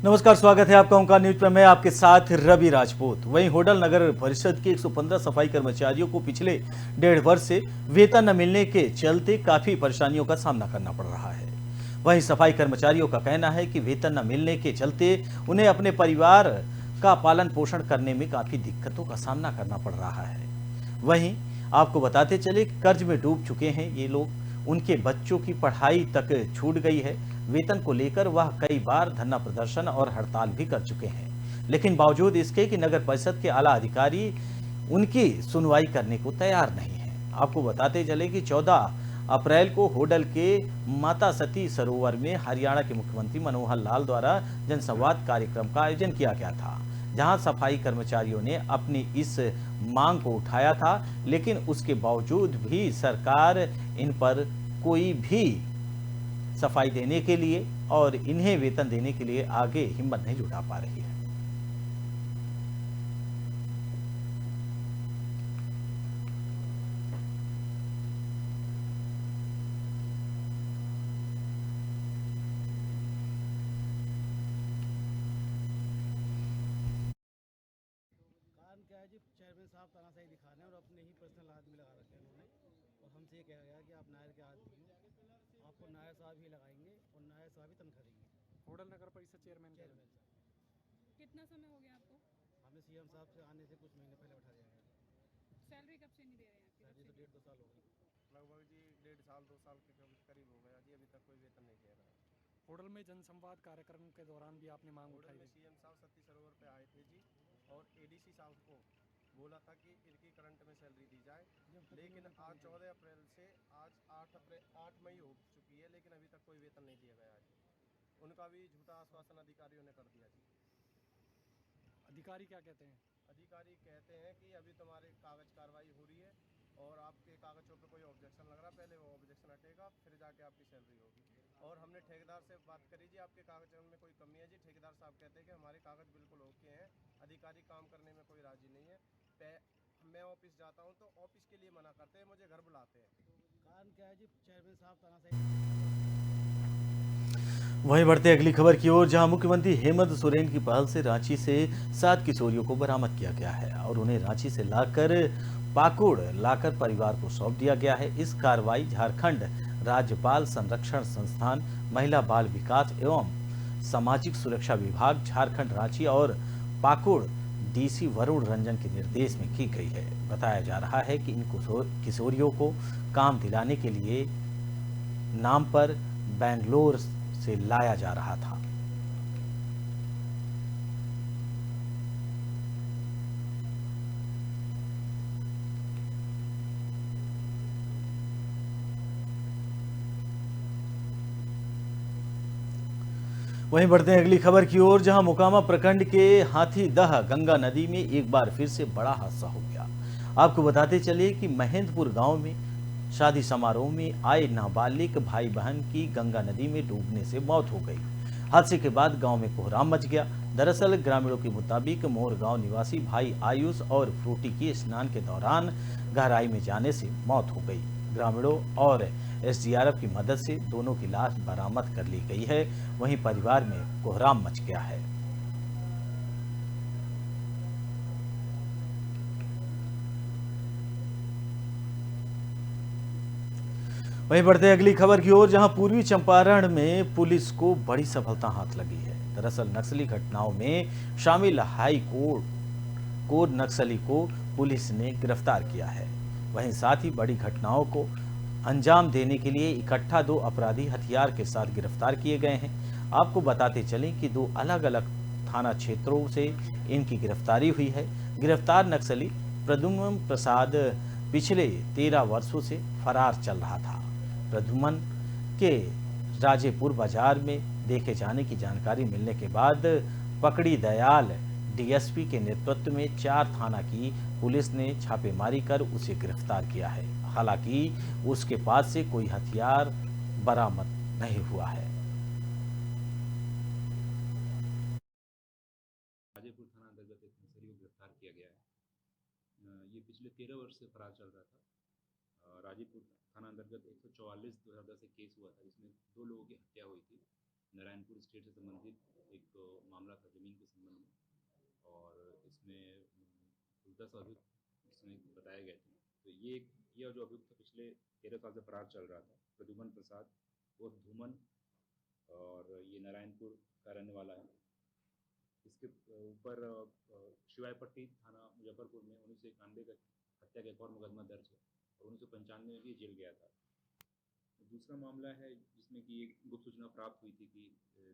नमस्कार, स्वागत है आपका ओंकार न्यूज पे। मैं आपके साथ रवि राजपूत। वहीं होडल नगर परिषद के 115 सफाई कर्मचारियों को पिछले 1.5 वर्ष से वेतन न मिलने के चलते काफी परेशानियों का सामना करना पड़ रहा है। वहीं सफाई कर्मचारियों का कहना है कि वेतन न मिलने के चलते उन्हें अपने परिवार का पालन पोषण करने में काफी दिक्कतों का सामना करना पड़ रहा है। वहीं आपको बताते चले, कर्ज में डूब चुके हैं ये लोग। उनके बच्चों की पढ़ाई तक छूट गई है। वेतन को लेकर वह कई बार धरना प्रदर्शन और हड़ताल भी कर चुके हैं, लेकिन बावजूद इसके कि नगर परिषद के आला अधिकारी उनकी सुनवाई करने को तैयार नहीं है। आपको बताते चले कि 14 अप्रैल को होडल के माता सती सरोवर में हरियाणा के मुख्यमंत्री मनोहर लाल द्वारा जनसंवाद कार्यक्रम का आयोजन किया गया था, जहां सफाई कर्मचारियों ने अपनी इस मांग को उठाया था, लेकिन उसके बावजूद भी सरकार इन पर कोई भी सफाई देने के लिए और इन्हें वेतन देने के लिए आगे हिम्मत नहीं जुटा पा रही है। कारण क्या है जी, चेयरमैन साहब तानाशाही दिखा रहे हैं और अपने ही पर्सनल आदमी लगा रखे हैं उन्होंने। और हमसे ये कहा गया कि आप नायर के आदमी हो, आपको नायर साहब ही लगाएंगे और नायर साहब ही तनख्वाह देंगे। होडल नगर परिषद चेयरमैन का चेयरमैन साहब कितना समय हो गया आपको? हमें सीएम साहब से आने से कुछ महीने पहले उठा दिया गया। सैलरी कब से नहीं दे रहे हैं आपकी? सैलरी तो 1.5-2 साल हो गई। लगभग जी 1.5 साल 2 साल के करीब हो गया जी, अभी तक कोई वेतन नहीं दे रहा है। होडल में जनसंवाद कार्यक्रम के दौरान भी आपने मांग होटल उठाई में थी। सीएम साहब सती सरोवर पे आए थे जी, और एडीसी साहब को बोला था कि इनकी करंट में सैलरी दी जाए, लेकिन आज 14 अप्रैल से आज 8 मई हो चुकी है, लेकिन अभी तक कोई वेतन नहीं दिया गया है जी। उनका भी झूठा आश्वासन अधिकारियों ने कर दिया जी। अधिकारी क्या कहते हैं? अधिकारी कहते हैं कि अभी तुम्हारी कागज कार्रवाई हो रही है और आपके कागजों पे कोई ऑब्जेक्शन लग रहा, पहले वो ऑब्जेक्शन हटेगा फिर जाके आपकी सैलरी होगी। और हमने ठेकेदार से बात करी जी, आपके कागजों में कोई कमी है जी? ठेकेदार साहब कहते हैं कि हमारे कागज बिल्कुल ओके हैं, अधिकारी काम करने में कोई राजी नहीं है। मैं ऑफिस जाता हूँ तो ऑफिस के लिए मना करते हैं, मुझे घर बुलाते हैं। कारण क्या है जी, चेयरमैन साहब तानाशाही। वहीं बढ़ते अगली खबर की ओर, जहां मुख्यमंत्री हेमंत सोरेन की पहल से रांची से 7 किशोरियों को बरामद किया गया है और उन्हें रांची से लाकर पाकुड़ लाकर परिवार को सौंप दिया गया है। इस कार्रवाई झारखंड राज्य बाल संरक्षण संस्थान, महिला बाल विकास एवं सामाजिक सुरक्षा विभाग झारखंड रांची और पाकुड़ डीसी वरुण रंजन के निर्देश में की गई है। बताया जा रहा है कि इन किशोरियों को काम दिलाने के लिए नाम पर बेंगलोर से लाया जा रहा था। वहीं बढ़ते हैं अगली खबर की ओर, जहां मोकामा प्रखंड के हाथीदह गंगा नदी में एक बार फिर से बड़ा हादसा हो गया। आपको बताते चले कि महेंद्रपुर गांव में शादी समारोह में आए नाबालिग भाई बहन की गंगा नदी में डूबने से मौत हो गई। हादसे के बाद गांव में कोहराम मच गया। दरअसल ग्रामीणों के मुताबिक मोर गांव निवासी भाई आयुष और फ्रूटी की स्नान के दौरान गहराई में जाने से मौत हो गई। ग्रामीणों और एसडीआरएफ की मदद से दोनों की लाश बरामद कर ली गई है। वहीं परिवार में कोहराम मच गया है। वहीं बढ़ते अगली खबर की ओर, जहां पूर्वी चंपारण में पुलिस को बड़ी सफलता हाथ लगी है। दरअसल नक्सली घटनाओं में शामिल हाई कोर नक्सली को पुलिस ने गिरफ्तार किया है। वहीं साथ ही बड़ी घटनाओं को अंजाम देने के लिए इकट्ठा 2 अपराधी हथियार के साथ गिरफ्तार किए गए हैं। आपको बताते चलें कि 2 अलग अलग थाना क्षेत्रों से इनकी गिरफ्तारी हुई है। गिरफ्तार नक्सली प्रद्युम्न प्रसाद पिछले 13 वर्षों से फरार चल रहा था। प्रद्युम्न के राजेपुर बाजार में देखे जाने की जानकारी मिलने के बाद पकड़ी दयाल डीएसपी के नेतृत्व में 4 थाना की पुलिस ने छापेमारी कर उसे गिरफ्तार किया है। हालांकि उसके पास से कोई हथियार बरामद नहीं हुआ है। राजेपुर थाना अंतर्गत एक नक्सली को गिरफ्तार किया गया है। ये पिछले 13 वर्ष से फरार चल रहा था। राजेपुर थाना अंतर्गत 144 2010 से केस हुआ था, जिसमें 2 लोगों की हत्या हुई थी। नारायणपुर स्टेट से संबंधित एक मामला था ज़मीन के संबंध में, और इसमें 10 अभियुक्त इसमें बताए गए थे। तो ये जो अभियुक्त पिछले 13 साल से फरार चल रहा था, प्रद्युमन प्रसाद उर्फ धूमन, और ये नारायणपुर का रहने वाला है। इसके ऊपर शिवायपट्टी थाना मुजफ्फरपुर में 1991 का हत्या का एक और मुकदमा दर्ज है, और 1995 में भी जेल गया था। दूसरा मामला है जिसमें कि एक गुप्त सूचना प्राप्त हुई थी कि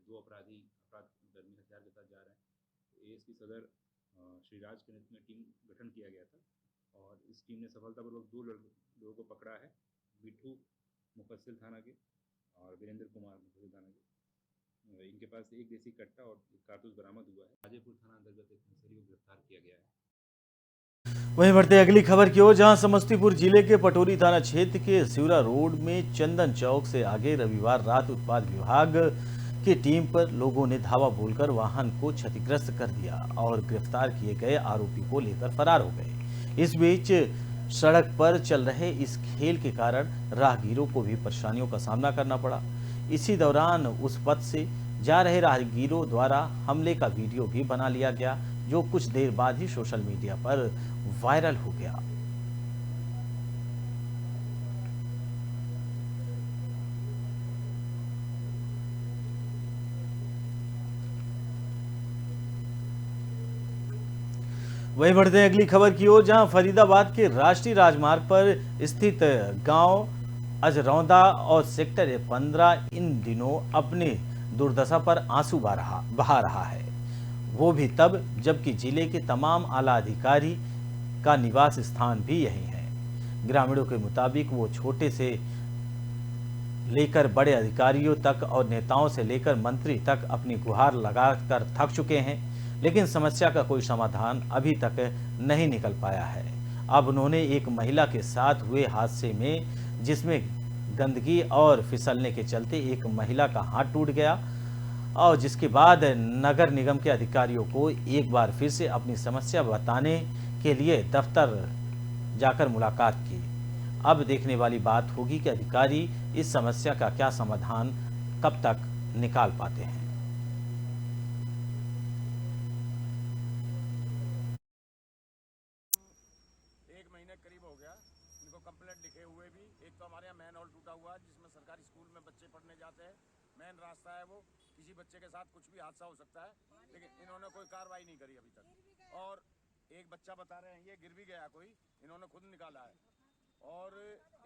दो अपराधी अपराधकर्मी हथियार के साथ जा रहे हैं। एएसपी सदर श्रीराज के नेतृत्व में टीम गठन किया गया था, और इस टीम ने सफलतापूर्वक 2 लोगों को पकड़ा है, बिट्ठू मुफस्सिल थाना के और वीरेंद्र कुमार मुफस्सिल थाना के। इनके पास एक देसी कट्टा और एक कारतूस बरामद हुआ है। राजेपुर थाना अंतर्गत एक नक्सली को गिरफ्तार किया गया है। वहीं बढ़ते अगली खबर की ओर, जहां समस्तीपुर जिले के पटोरी थाना क्षेत्र के सिवरा रोड में चंदन चौक से आगे रविवार रात उत्पाद विभाग की टीम पर लोगों ने धावा बोलकर वाहन को क्षतिग्रस्त कर दिया और गिरफ्तार किए गए आरोपी को लेकर फरार हो गए। इस बीच सड़क पर चल रहे इस खेल के कारण राहगीरों को भी परेशानियों का सामना करना पड़ा। इसी दौरान उस पथ से जा रहे राहगीरों द्वारा हमले का वीडियो भी बना लिया गया, जो कुछ देर बाद ही सोशल मीडिया पर वायरल हो गया। वहीं बढ़ते हैं अगली खबर की ओर, जहां फरीदाबाद के राष्ट्रीय राजमार्ग पर स्थित गांव अजरौंदा और सेक्टर 15 इन दिनों अपनी दुर्दशा पर आंसू बहा रहा है, वो भी तब जबकि जिले के तमाम आला अधिकारी का निवास स्थान भी यही है। ग्रामीणों के मुताबिक वो छोटे से लेकर बड़े अधिकारियों तक और नेताओं से लेकर मंत्री तक अपनी गुहार लगाकर थक चुके हैं, लेकिन समस्या का कोई समाधान अभी तक नहीं निकल पाया है। अब उन्होंने एक महिला के साथ हुए हादसे में, जिसमें गंदगी और फिसलने के चलते एक महिला का हाथ टूट गया, और जिसके बाद नगर निगम के अधिकारियों को एक बार फिर से अपनी समस्या बताने के लिए दफ्तर जाकर मुलाकात की। अब देखने वाली बात होगी कि अधिकारी इस समस्या का क्या समाधान कब तक निकाल पाते हैं। एक महीने करीब हो गया इनको कंप्लेंट लिखे हुए भी। एक तो हमारे यहाँ मैन हॉल टूटा हुआ है, जिसमें सरकारी स्कूल में बच्चे पढ़ने जाते हैं। मेन रास्ता है वो, किसी बच्चे के साथ कुछ भी हादसा हो सकता है, लेकिन इन्होंने कोई कार्रवाई नहीं करी अभी तक। और एक बच्चा बता रहे हैं ये गिर भी गया, कोई इन्होंने खुद निकाला है। और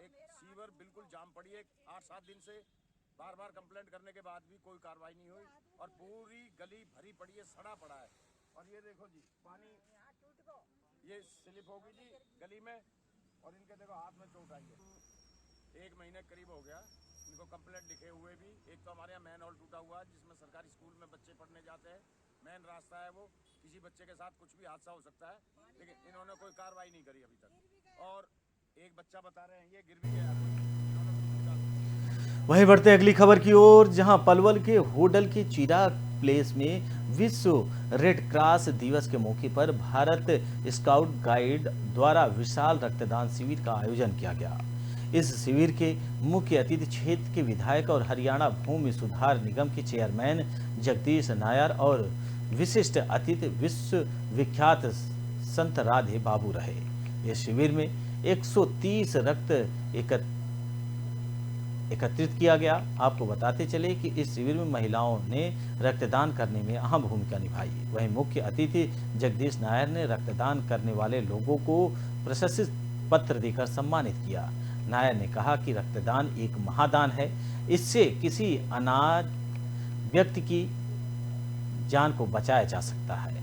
एक सीवर बिल्कुल जाम पड़ी है 8-7 दिन से, बार बार कंप्लेंट करने के बाद भी कोई कार्रवाई नहीं हुई, और पूरी गली भरी पड़ी है, सड़ा पड़ा है। और ये देखो जी, पानी ये स्लिप होगी जी गली में, और इनके देखो हाथ में चोट आई है। एक महीने करीब हो गया इनको कंप्लेंट लिखे हुए भी। एक तो हमारे यहाँ मैन हॉल टूटा हुआ है, जिसमें सरकारी स्कूल में बच्चे पढ़ने जाते हैं। मेन रास्ता है वो, किसी बच्चे के साथ कुछ भी हादसा हो सकता है, लेकिन इन्होंने कोई कार्रवाई नहीं करी अभी तक। और एक बच्चा बता रहे हैं ये गिर भी गया, इन्होंने खुद निकाला। वहीं बढ़ते अगली खबर की ओर, जहां पलवल के होडल के चिराग प्लेस में विश्व रेड क्रॉस दिवस के मौके पर भारत स्काउट गाइड द्वारा विशाल रक्तदान शिविर का आयोजन किया गया। इस शिविर के मुख्य अतिथि क्षेत्र के विधायक और हरियाणा भूमि सुधार निगम के चेयरमैन जगदीश नायर और विशिष्ट अतिथि विश्व विख्यात संत राधे बाबू रहे। इस शिविर में 130 रक्त एकत्रित किया गया। आपको बताते चले कि इस शिविर में महिलाओं ने रक्तदान करने में अहम भूमिका निभाई। वहीं मुख्य अतिथि जगदीश नायर ने रक्तदान करने वाले लोगों को प्रशस्ति पत्र देकर सम्मानित किया। नायर ने कहा कि रक्तदान एक महादान है, इससे किसी अनाथ व्यक्ति की जान को बचाया जा सकता है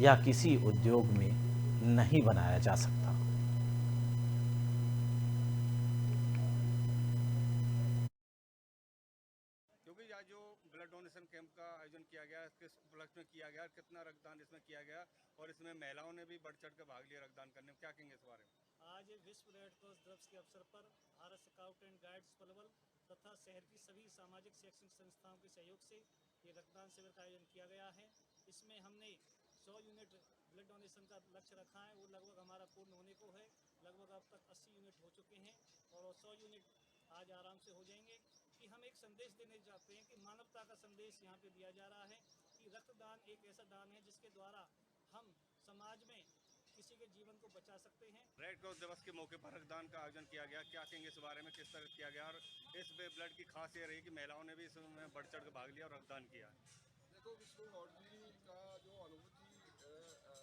या किसी उद्योग में नहीं बनाया जा सकता। क्योंकि आज जो ब्लड डोनेशन कैंप का आयोजन किया गया, किस उपलक्ष्य में किया गया, कितना रक्तदान इसमें किया गया, और इसमें महिलाओं ने भी बढ़ चढ़ कर भाग लिया रक्तदान करने में, क्या कहेंगे इस बारे में? आज विश्व रेड क्रॉस दिवस के अवसर पर Bharat scout and guides Palwal तथा शहर की सभी सामाजिक शैक्षणिक संस्थाओं के सहयोग से ये रक्तदान शिविर का आयोजन किया गया है। इसमें हमने 100 यूनिट ब्लड डोनेशन का लक्ष्य रखा है, वो लगभग हमारा पूर्ण होने को है। लगभग अब तक 80 यूनिट हो चुके हैं और 100 यूनिट आज आराम से हो जाएंगे। कि हम एक संदेश देने चाहते हैं कि मानवता का संदेश यहाँ पे दिया जा रहा है कि कि रक्तदान एक ऐसा दान है जिसके द्वारा हम समाज में किसी के जीवन को बचा सकते हैं। रेड क्रॉस दिवस के मौके पर रक्तदान का आयोजन किया गया, क्या कहेंगे इस बारे में, किस तरह किया गया और इस ब्लड की खास ये रही कि महिलाओं ने भी इसमें बढ़ चढ़ कर भाग लिया और रक्तदान किया। देखो, विष्णु गौड़ जी का जो अनुभूति ये है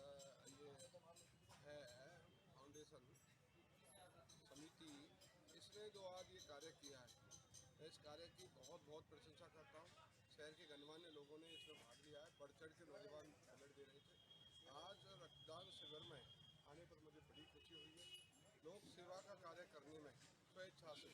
फाउंडेशन समिति, इसने जो आज ये कार्य किया है, मैं इस कार्य की बहुत बहुत प्रशंसा करता हूँ। शहर के गणमान्य लोगों ने इसमें भाग लिया है, बढ़ चढ़ के नौजवान ब्लड दे रहे थे। आज रक्तदान शिविर में आने पर मुझे बड़ी खुशी हुई है, लोक सेवा का कार्य करने में स्वेच्छा से।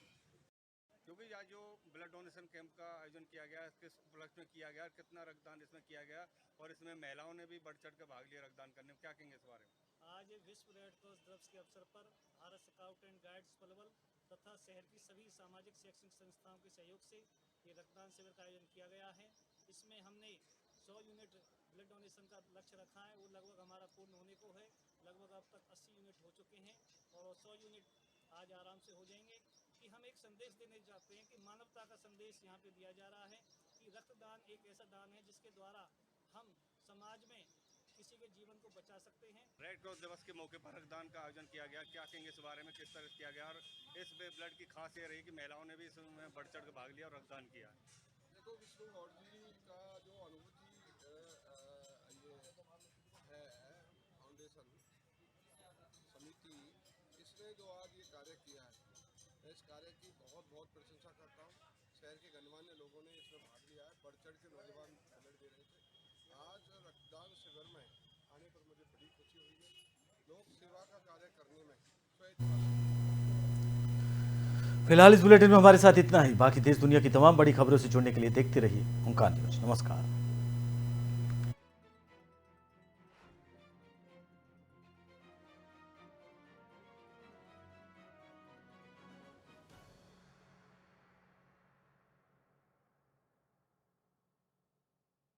क्योंकि आज जो ब्लड डोनेशन कैंप का आयोजन किया गया, किस उपलक्ष्य में किया गया, कितना रक्तदान इसमें किया गया और इसमें महिलाओं ने भी बढ़ चढ़ कर भाग लिया रक्तदान करने में, क्या कहेंगे इस बारे में? आज विश्व रेड क्रॉस दिवस के अवसर पर Bharat scout and guides Palwal तथा शहर की सभी सामाजिक शैक्षणिक संस्थाओं के सहयोग से ये रक्तदान शिविर का आयोजन किया गया है। इसमें हमने 100 यूनिट ब्लड डोनेशन का लक्ष्य रखा है, वो लगभग हमारा पूर्ण होने को है। लगभग अब तक 80 यूनिट हो चुके हैं और 100 यूनिट आज आराम से हो जाएंगे। कि हम एक संदेश देने चाहते हैं कि मानवता का संदेश यहाँ पे दिया जा रहा है कि रक्तदान एक ऐसा दान है जिसके द्वारा हम समाज में किसी के जीवन को बचा सकते हैं। रेड क्रॉस दिवस के मौके पर रक्तदान का आयोजन किया गया, क्या कहेंगे इस बारे में, किस तरह किया गया और इस ब्लड की खास ये रही कि महिलाओं ने भी इसमें बढ़ चढ़ कर भाग लिया और रक्तदान किया। देखो, विष्णु गौड़ जी का जो अनुभूति ये है फाउंडेशन समिति, इसने जो आज ये कार्य किया है, मैं इस कार्य की बहुत बहुत प्रशंसा करता हूँ। शहर के गणमान्य लोगों ने इसमें भाग लिया है, बढ़ चढ़ के नौजवान ब्लड दे रहे थे। आज रक्तदान शिविर में आने पर मुझे बड़ी खुशी हुई है, लोक सेवा का कार्य करने में स्वेच्छा से। फिलहाल इस बुलेटिन में हमारे साथ इतना ही। बाकी देश दुनिया की तमाम बड़ी खबरों से जुड़ने के लिए देखते रहिए ओंकार न्यूज। नमस्कार।